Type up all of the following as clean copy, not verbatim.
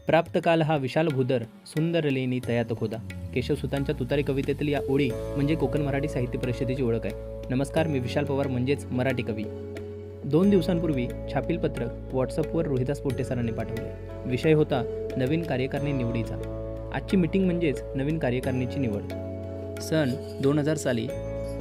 प्राप्त काल हा विशाल भूदर सुंदर लेणी तयात खोदा. केशवसुतांच्या तुतारी कवितेतील या ओळी म्हणजे कोकण मराठी साहित्य परिषदेची ओळख आहे. नमस्कार, मी विशाल पवार म्हणजेच मराठी कवी. 2 दिवसांपूर्वी छापील पत्रक व्हॉट्सअपवर रोहिदास पोटे सरांनी पाठवले. विषय होता नवीन कार्यकारिणी निवडीचा. आजची मीटिंग म्हणजेच नवीन कार्यकारिणीची निवड. सन 2000 साली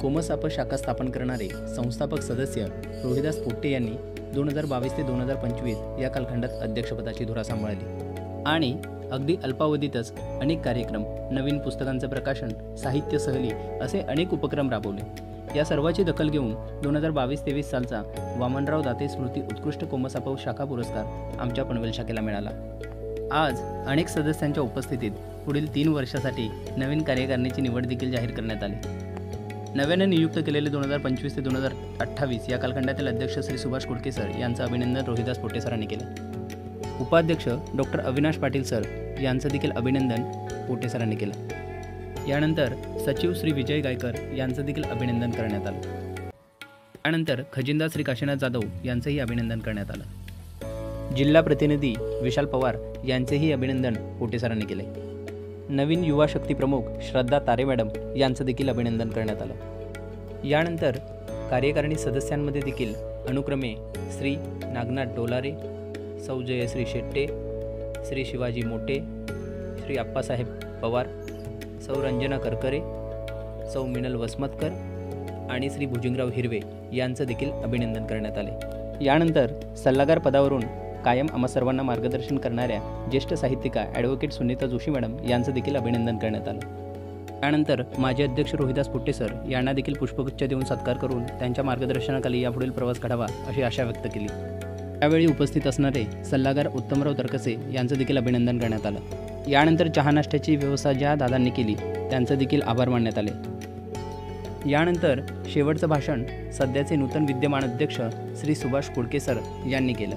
कोमसाप शाखा स्थापन करणारे संस्थापक सदस्य रोहिदास पोटे यांनी 2022 ते 2025 या कालखंडात अध्यक्षपदाची धुरा सांभाळली आणि अगदी अल्पावधीतच अनेक कार्यक्रम, नवीन पुस्तकांचं प्रकाशन, साहित्य सहली असे अनेक उपक्रम राबवले. या सर्वाची दखल घेऊन 2022-23 सालचा वामनराव दाते स्मृती उत्कृष्ट कोमसाप शाखा पुरस्कार आमच्या पनवेल शाखेला मिळाला. आज अनेक सदस्यांच्या उपस्थितीत पुढील 3 वर्षासाठी नवीन कार्यकारिणीची निवड देखील जाहीर करण्यात आली. नव्याने नियुक्त केलेले 2025 ते 2028 या कालखंडातील अध्यक्ष श्री सुभाष कुडके सर यांचं अभिनंदन रोहिदास पोटे सरांनी केलं. उपाध्यक्ष डॉक्टर अविनाश पाटील सर यांचं देखील अभिनंदन पोटे सरांनी केलं. यानंतर सचिव श्री विजय गायकर यांचं देखील अभिनंदन करण्यात आलं. त्यानंतर खजिनदार श्री काशीनाथ जाधव यांचंही अभिनंदन करण्यात आलं. जिल्हा प्रतिनिधी विशाल पवार यांचेही अभिनंदन पोटे सरांनी केले. नवीन युवा शक्ती प्रमुख श्रद्धा तारे मॅडम यांचं देखील अभिनंदन करण्यात आलं. यानंतर कार्यकारिणी सदस्यांमध्ये देखील अनुक्रमे श्री नागनाथ डोलारे, सौ जयश्री शेट्टे, श्री शिवाजी मोटे, श्री आप्पासाहेब पवार, सौ रंजना करकरे, सौ मिनल वसमतकर आणि श्री भुजंगराव हिरवे यांचं देखील अभिनंदन करण्यात आले. यानंतर सल्लागार पदावरून कायम आम्हा सर्वांना मार्गदर्शन करणाऱ्या ज्येष्ठ साहित्यिका ॲडव्होकेट सुनीता जोशी मॅडम यांचं देखील अभिनंदन करण्यात आलं. त्यानंतर माजी अध्यक्ष रोहिदास पोटे सर यांना देखील पुष्पगुच्छ देऊन सत्कार करून त्यांच्या मार्गदर्शनाखाली यापुढील प्रवास घडावा अशी आशा व्यक्त केली. त्यावेळी उपस्थित असणारे सल्लागार उत्तमराव तरकसे यांचं देखील अभिनंदन करण्यात आलं. यानंतर चहा नाश्त्याची व्यवस्था ज्या दादांनी केली त्यांचं देखील आभार मानण्यात आले. यानंतर शेवटचं भाषण सध्याचे नूतन विद्यमान अध्यक्ष श्री सुभाष कुडके सर यांनी केलं.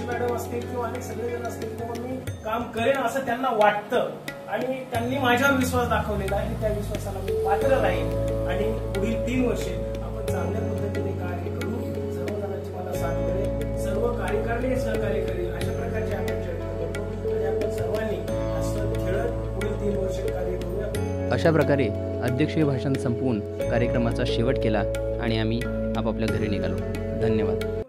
मॅडम असतील किंवा अनेक सगळेजण असतील किंवा मी काम करेन असं त्यांना वाटतं आणि त्यांनी माझ्यावर विश्वास दाखवलेला आहे. त्या विश्वासाला मी पात्र राहीन आणि पुढील 3 वर्षे आपण चांगल्या पद्धतीने कार्य करू. सर्वजणांची मला साथ मिळेल, सर्व कार्यकारिणी सहकार्य करेल अशा प्रकारची अपेक्षा व्यक्त करतो आणि आपण सर्वांनी असं खेळत पुढील 3 वर्ष कार्य करूया. अशा प्रकारे अध्यक्षीय भाषण संपवून कार्यक्रमाचा शेवट केला आणि आम्ही आपापल्या घरी निघालो. धन्यवाद.